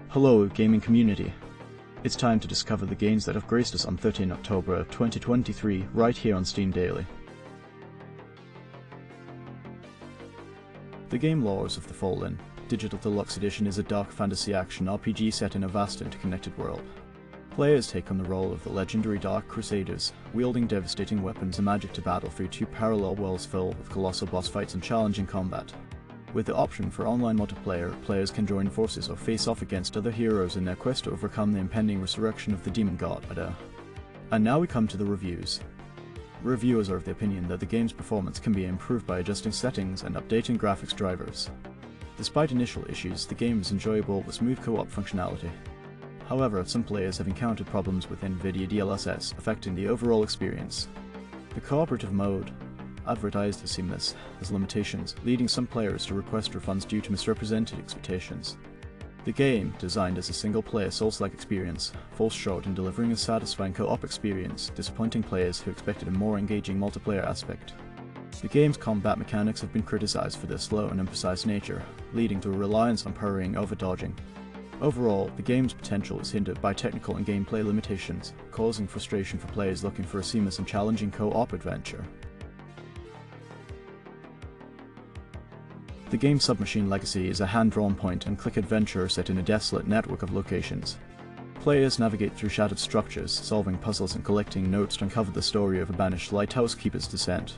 Hello, gaming community. It's time to discover the games that have graced us on 13 October 2023 right here on Steam Daily. The game Lords of the Fallen Digital Deluxe Edition is a dark fantasy action RPG set in a vast interconnected world. Players take on the role of the legendary Dark Crusaders, wielding devastating weapons and magic to battle through two parallel worlds filled with colossal boss fights and challenging combat. With the option for online multiplayer, players can join forces or face off against other heroes in their quest to overcome the impending resurrection of the demon god, Ada. And now we come to the reviews. Reviewers are of the opinion that the game's performance can be improved by adjusting settings and updating graphics drivers. Despite initial issues, the game is enjoyable with smooth co-op functionality. However, some players have encountered problems with NVIDIA DLSS affecting the overall experience. The cooperative mode, advertised as seamless, has limitations, leading some players to request refunds due to misrepresented expectations. The game, designed as a single-player Souls-like experience, falls short in delivering a satisfying co-op experience, disappointing players who expected a more engaging multiplayer aspect. The game's combat mechanics have been criticized for their slow and imprecise nature, leading to a reliance on parrying over dodging. Overall, the game's potential is hindered by technical and gameplay limitations, causing frustration for players looking for a seamless and challenging co-op adventure. The game Submachine Legacy is a hand-drawn point-and-click adventure set in a desolate network of locations. Players navigate through shattered structures, solving puzzles and collecting notes to uncover the story of a banished lighthouse keeper's descent.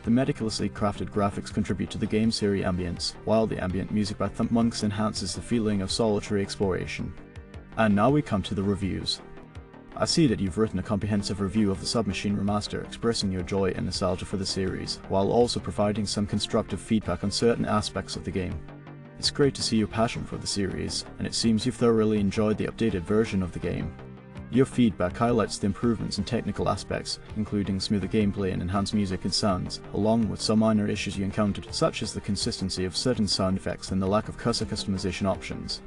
The meticulously crafted graphics contribute to the game's eerie ambience, while the ambient music by Thump Monks enhances the feeling of solitary exploration. And now we come to the reviews. I see that you've written a comprehensive review of the Submachine remaster, expressing your joy and nostalgia for the series, while also providing some constructive feedback on certain aspects of the game. It's great to see your passion for the series, and it seems you've thoroughly enjoyed the updated version of the game. Your feedback highlights the improvements in technical aspects, including smoother gameplay and enhanced music and sounds, along with some minor issues you encountered, such as the consistency of certain sound effects and the lack of cursor customization options.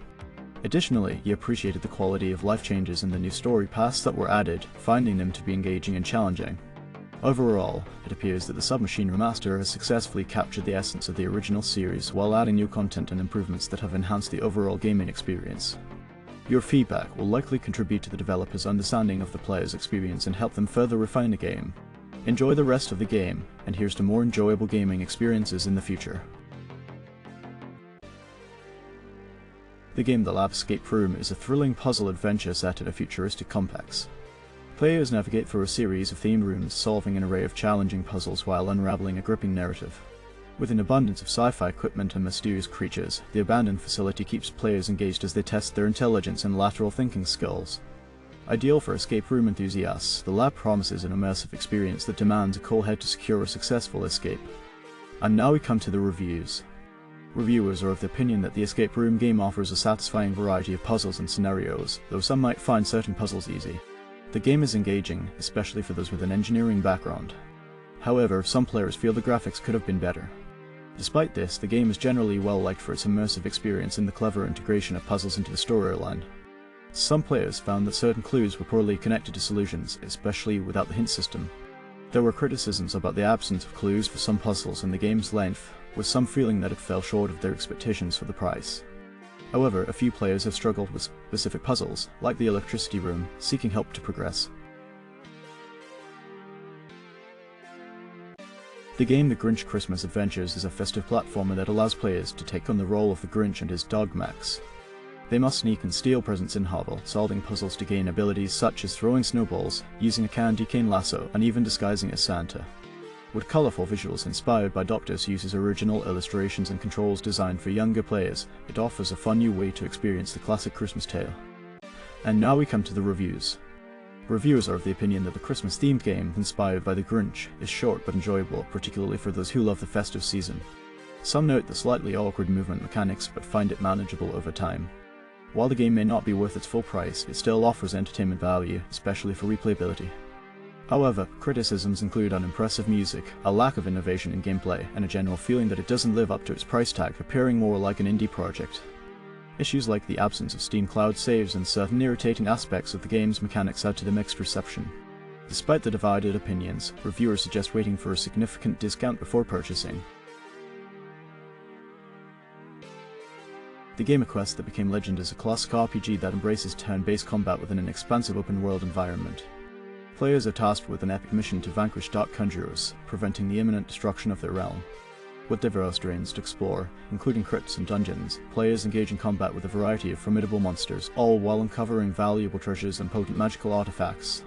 Additionally, you appreciated the quality of life changes and the new story paths that were added, finding them to be engaging and challenging. Overall, it appears that the Submachine remaster has successfully captured the essence of the original series while adding new content and improvements that have enhanced the overall gaming experience. Your feedback will likely contribute to the developer's understanding of the player's experience and help them further refine the game. Enjoy the rest of the game, and here's to more enjoyable gaming experiences in the future. The game The Lab Escape Room is a thrilling puzzle adventure set in a futuristic complex. Players navigate through a series of themed rooms, solving an array of challenging puzzles while unraveling a gripping narrative. With an abundance of sci-fi equipment and mysterious creatures, the abandoned facility keeps players engaged as they test their intelligence and lateral thinking skills. Ideal for escape room enthusiasts, the lab promises an immersive experience that demands a cool head to secure a successful escape. And now we come to the reviews. Reviewers are of the opinion that the escape room game offers a satisfying variety of puzzles and scenarios, though some might find certain puzzles easy. The game is engaging, especially for those with an engineering background. However, some players feel the graphics could have been better. Despite this, the game is generally well liked for its immersive experience and the clever integration of puzzles into the storyline. Some players found that certain clues were poorly connected to solutions, especially without the hint system. There were criticisms about the absence of clues for some puzzles and the game's length, with some feeling that it fell short of their expectations for the price. However, a few players have struggled with specific puzzles, like the electricity room, seeking help to progress. The game The Grinch Christmas Adventures is a festive platformer that allows players to take on the role of the Grinch and his dog Max. They must sneak and steal presents in Hovel, solving puzzles to gain abilities such as throwing snowballs, using a candy cane lasso, and even disguising as Santa. With colourful visuals inspired by Dr. Seuss's original illustrations and controls designed for younger players, it offers a fun new way to experience the classic Christmas tale. And now we come to the reviews. Reviewers are of the opinion that the Christmas-themed game, inspired by the Grinch, is short but enjoyable, particularly for those who love the festive season. Some note the slightly awkward movement mechanics but find it manageable over time. While the game may not be worth its full price, it still offers entertainment value, especially for replayability. However, criticisms include unimpressive music, a lack of innovation in gameplay, and a general feeling that it doesn't live up to its price tag, appearing more like an indie project. Issues like the absence of Steam Cloud saves and certain irritating aspects of the game's mechanics add to the mixed reception. Despite the divided opinions, reviewers suggest waiting for a significant discount before purchasing. The game A Quest that became legend is a classic RPG that embraces turn-based combat within an expansive open-world environment. Players are tasked with an epic mission to vanquish dark conjurers, preventing the imminent destruction of their realm. With diverse terrains to explore, including crypts and dungeons, players engage in combat with a variety of formidable monsters, all while uncovering valuable treasures and potent magical artifacts.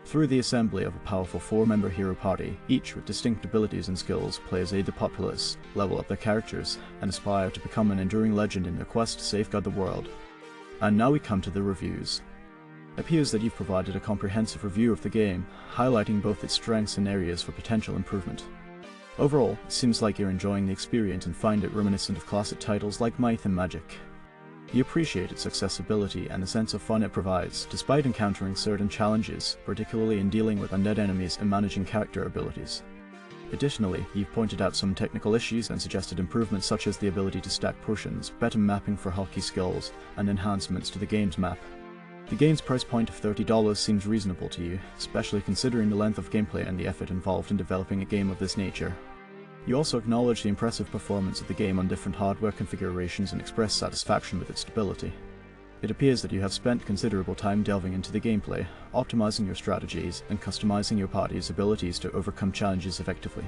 Through the assembly of a powerful 4-member hero party, each with distinct abilities and skills, players aid the populace, level up their characters, and aspire to become an enduring legend in their quest to safeguard the world. And now we come to the reviews. It appears that you've provided a comprehensive review of the game, highlighting both its strengths and areas for potential improvement. Overall, it seems like you're enjoying the experience and find it reminiscent of classic titles like Might and Magic. You appreciate its accessibility and the sense of fun it provides, despite encountering certain challenges, particularly in dealing with undead enemies and managing character abilities. Additionally, you've pointed out some technical issues and suggested improvements such as the ability to stack potions, better mapping for hotkey skills, and enhancements to the game's map. The game's price point of $30 seems reasonable to you, especially considering the length of gameplay and the effort involved in developing a game of this nature. You also acknowledge the impressive performance of the game on different hardware configurations and express satisfaction with its stability. It appears that you have spent considerable time delving into the gameplay, optimizing your strategies, and customizing your party's abilities to overcome challenges effectively.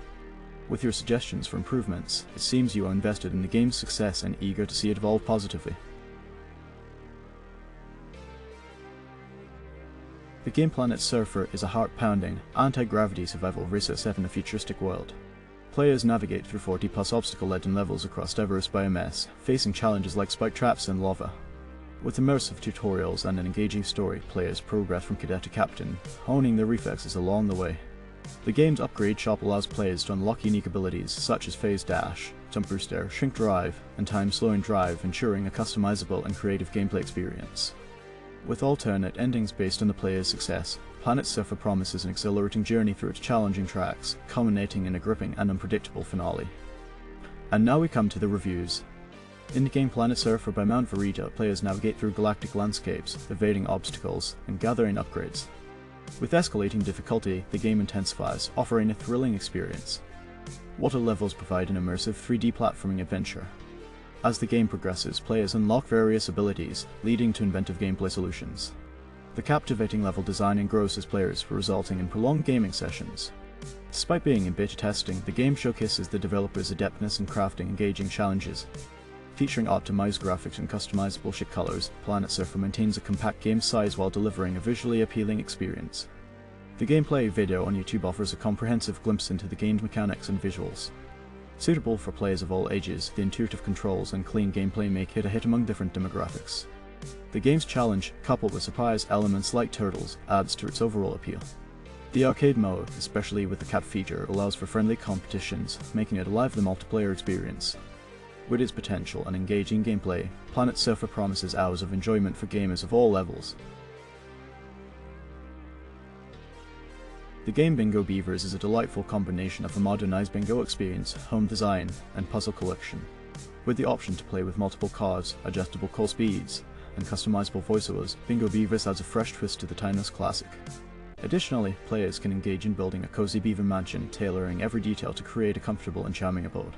With your suggestions for improvements, it seems you are invested in the game's success and eager to see it evolve positively. The game Planet Surfer is a heart-pounding, anti-gravity survival racer set in a futuristic world. Players navigate through 40+ obstacle-laden levels across diverse biomass, facing challenges like spike traps and lava. With immersive tutorials and an engaging story, players progress from cadet to captain, honing their reflexes along the way. The game's upgrade shop allows players to unlock unique abilities such as phase dash, jump booster, shrink drive, and time slowing drive, ensuring a customizable and creative gameplay experience. With alternate endings based on the player's success, Planet Surfer promises an exhilarating journey through its challenging tracks, culminating in a gripping and unpredictable finale. And now we come to the reviews. In the game Planet Surfer by Mount Verita, players navigate through galactic landscapes, evading obstacles, and gathering upgrades. With escalating difficulty, the game intensifies, offering a thrilling experience. Water levels provide an immersive 3D platforming adventure. As the game progresses, players unlock various abilities, leading to inventive gameplay solutions. The captivating level design engrosses players, resulting in prolonged gaming sessions. Despite being in beta testing, the game showcases the developers' adeptness in crafting engaging challenges. Featuring optimized graphics and customizable ship colors, Planet Surfer maintains a compact game size while delivering a visually appealing experience. The gameplay video on YouTube offers a comprehensive glimpse into the game's mechanics and visuals. Suitable for players of all ages, the intuitive controls and clean gameplay make it a hit among different demographics. The game's challenge, coupled with surprise elements like turtles, adds to its overall appeal. The arcade mode, especially with the cat feature, allows for friendly competitions, making it a lively multiplayer experience. With its potential and engaging gameplay, Planet Surfer promises hours of enjoyment for gamers of all levels. The game Bingo Beavers is a delightful combination of a modernized bingo experience, home design, and puzzle collection. With the option to play with multiple cards, adjustable call speeds, and customizable voiceovers, Bingo Beavers adds a fresh twist to the timeless classic. Additionally, players can engage in building a cozy beaver mansion, tailoring every detail to create a comfortable and charming abode.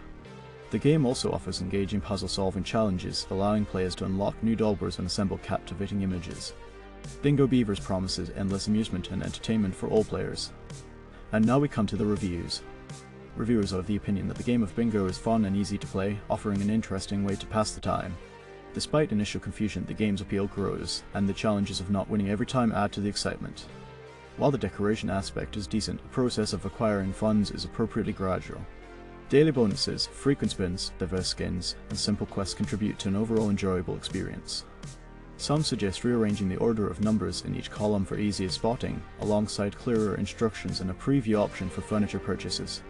The game also offers engaging puzzle-solving challenges, allowing players to unlock new dollars and assemble captivating images. Bingo Beavers promises endless amusement and entertainment for all players. And now we come to the reviews. Reviewers are of the opinion that the game of Bingo is fun and easy to play, offering an interesting way to pass the time. Despite initial confusion, the game's appeal grows, and the challenges of not winning every time add to the excitement. While the decoration aspect is decent, the process of acquiring funds is appropriately gradual. Daily bonuses, frequent spins, diverse skins, and simple quests contribute to an overall enjoyable experience. Some suggest rearranging the order of numbers in each column for easier spotting, alongside clearer instructions and a preview option for furniture purchases.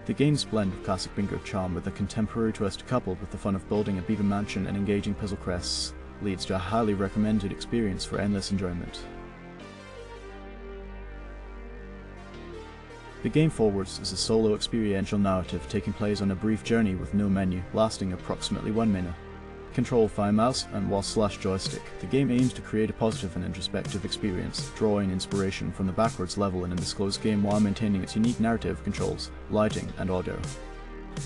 The game's blend of classic bingo charm with a contemporary twist coupled with the fun of building a beaver mansion and engaging puzzle quests leads to a highly recommended experience for endless enjoyment. The game forwards is a solo experiential narrative taking place on a brief journey with no menu, lasting approximately 1 minute. Control via mouse and while slash joystick, the game aims to create a positive and introspective experience, drawing inspiration from the backwards level in a disclosed game while maintaining its unique narrative controls, lighting, and audio.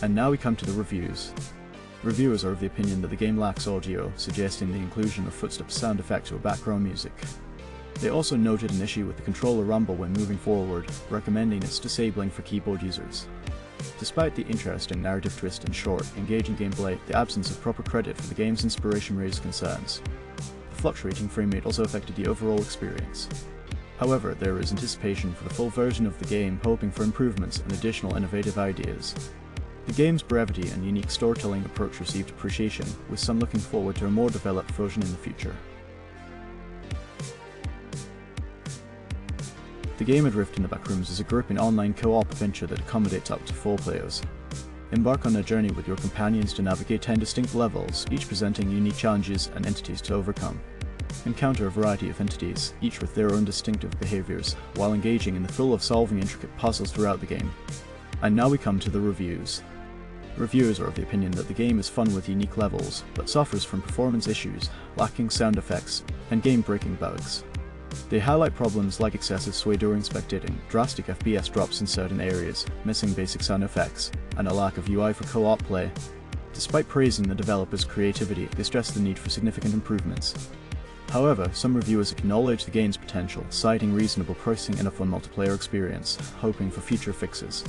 And now we come to the reviews. Reviewers are of the opinion that the game lacks audio, suggesting the inclusion of footstep sound effects or background music. They also noted an issue with the controller rumble when moving forward, recommending its disabling for keyboard users. Despite the interesting narrative twist and short, engaging gameplay, the absence of proper credit for the game's inspiration raised concerns. The fluctuating frame rate also affected the overall experience. However, there is anticipation for the full version of the game, hoping for improvements and additional innovative ideas. The game's brevity and unique storytelling approach received appreciation, with some looking forward to a more developed version in the future. The game Adrift in the Backrooms is a gripping online co-op adventure that accommodates up to 4 players. Embark on a journey with your companions to navigate 10 distinct levels, each presenting unique challenges and entities to overcome. Encounter a variety of entities, each with their own distinctive behaviors, while engaging in the thrill of solving intricate puzzles throughout the game. And now we come to the reviews. Reviewers are of the opinion that the game is fun with unique levels, but suffers from performance issues, lacking sound effects, and game-breaking bugs. They highlight problems like excessive sway during spectating, drastic FPS drops in certain areas, missing basic sound effects, and a lack of UI for co-op play. Despite praising the developer's creativity, they stress the need for significant improvements. However, some reviewers acknowledge the game's potential, citing reasonable pricing and a fun multiplayer experience, hoping for future fixes.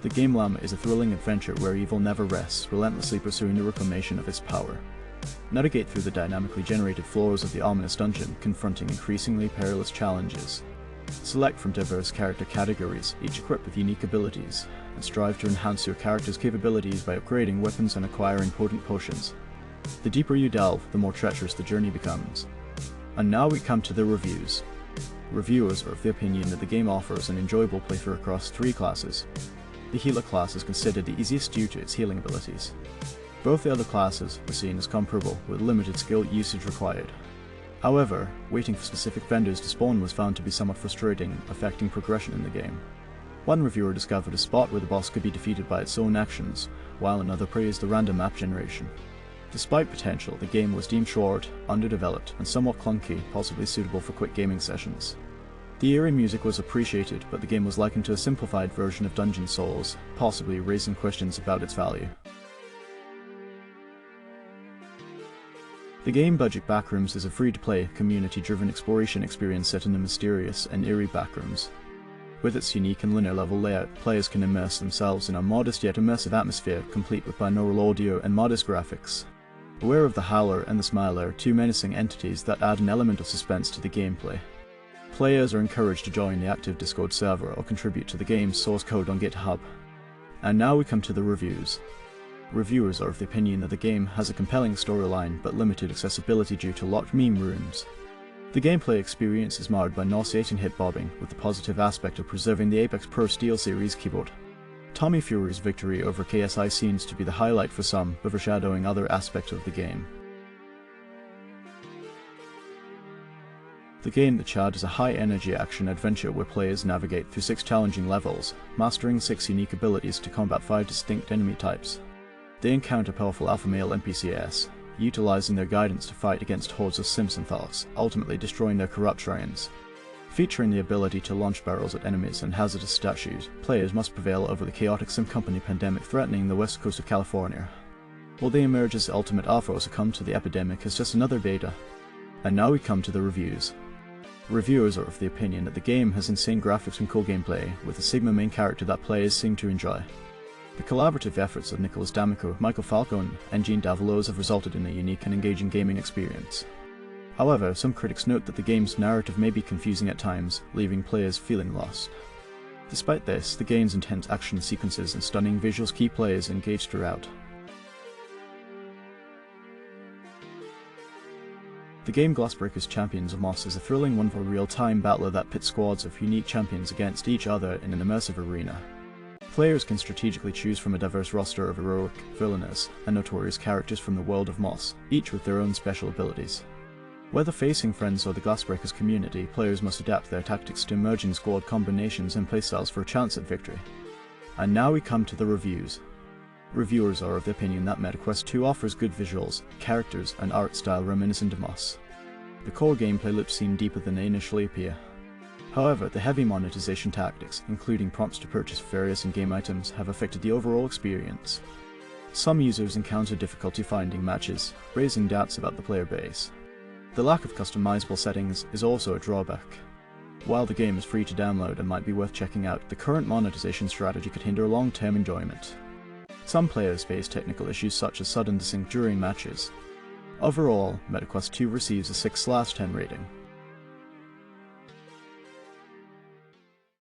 The game Louma is a thrilling adventure where evil never rests, relentlessly pursuing the reclamation of its power. Navigate through the dynamically generated floors of the ominous dungeon, confronting increasingly perilous challenges. Select from diverse character categories, each equipped with unique abilities, and strive to enhance your character's capabilities by upgrading weapons and acquiring potent potions. The deeper you delve, the more treacherous the journey becomes. And now we come to the reviews. Reviewers are of the opinion that the game offers an enjoyable playthrough across 3 classes. The healer class is considered the easiest due to its healing abilities. Both the other classes were seen as comparable, with limited skill usage required. However, waiting for specific vendors to spawn was found to be somewhat frustrating, affecting progression in the game. One reviewer discovered a spot where the boss could be defeated by its own actions, while another praised the random map generation. Despite potential, the game was deemed short, underdeveloped, and somewhat clunky, possibly suitable for quick gaming sessions. The eerie music was appreciated, but the game was likened to a simplified version of Dungeon Souls, possibly raising questions about its value. The game Budget Backrooms is a free-to-play, community-driven exploration experience set in the mysterious and eerie Backrooms. With its unique and linear level layout, players can immerse themselves in a modest yet immersive atmosphere, complete with binaural audio and modest graphics. Beware of the Howler and the Smiler, 2 menacing entities that add an element of suspense to the gameplay. Players are encouraged to join the active Discord server or contribute to the game's source code on GitHub. And now we come to the reviews. Reviewers are of the opinion that the game has a compelling storyline but limited accessibility due to locked meme rooms. The gameplay experience is marred by nauseating hit bobbing, with the positive aspect of preserving the Apex Pro Steel series keyboard. Tommy Fury's victory over KSI seems to be the highlight for some, overshadowing other aspects of the game. The game The Chad is a high-energy action-adventure where players navigate through 6 challenging levels, mastering 6 unique abilities to combat 5 distinct enemy types. They encounter powerful alpha male NPCs, utilizing their guidance to fight against hordes of Simpsonthals, ultimately destroying their corrupt shrines. Featuring the ability to launch barrels at enemies and hazardous statues, players must prevail over the chaotic Sim Company pandemic threatening the west coast of California. Will they emerge as the ultimate alpha or succumb to the epidemic as just another beta? And now we come to the reviews. Reviewers are of the opinion that the game has insane graphics and cool gameplay, with a Sigma main character that players seem to enjoy. The collaborative efforts of Nicholas D'Amico, Michael Falcone, and Jean Davalos have resulted in a unique and engaging gaming experience. However, some critics note that the game's narrative may be confusing at times, leaving players feeling lost. Despite this, the game's intense action sequences and stunning visuals keep players engaged throughout. The game Glassbreakers Champions of Moss is a thrilling one-for real-time battler that pits squads of unique champions against each other in an immersive arena. Players can strategically choose from a diverse roster of heroic, villainous, and notorious characters from the world of Moss, each with their own special abilities. Whether facing friends or the Glassbreakers community, players must adapt their tactics to emerging squad combinations and playstyles for a chance at victory. And now we come to the reviews. Reviewers are of the opinion that MetaQuest 2 offers good visuals, characters, and art style reminiscent of Moss. The core gameplay loops seem deeper than they initially appear. However, the heavy monetization tactics, including prompts to purchase various in-game items, have affected the overall experience. Some users encounter difficulty finding matches, raising doubts about the player base. The lack of customizable settings is also a drawback. While the game is free to download and might be worth checking out, the current monetization strategy could hinder long-term enjoyment. Some players face technical issues such as sudden desync during matches. Overall, MetaQuest 2 receives a 6/10 rating.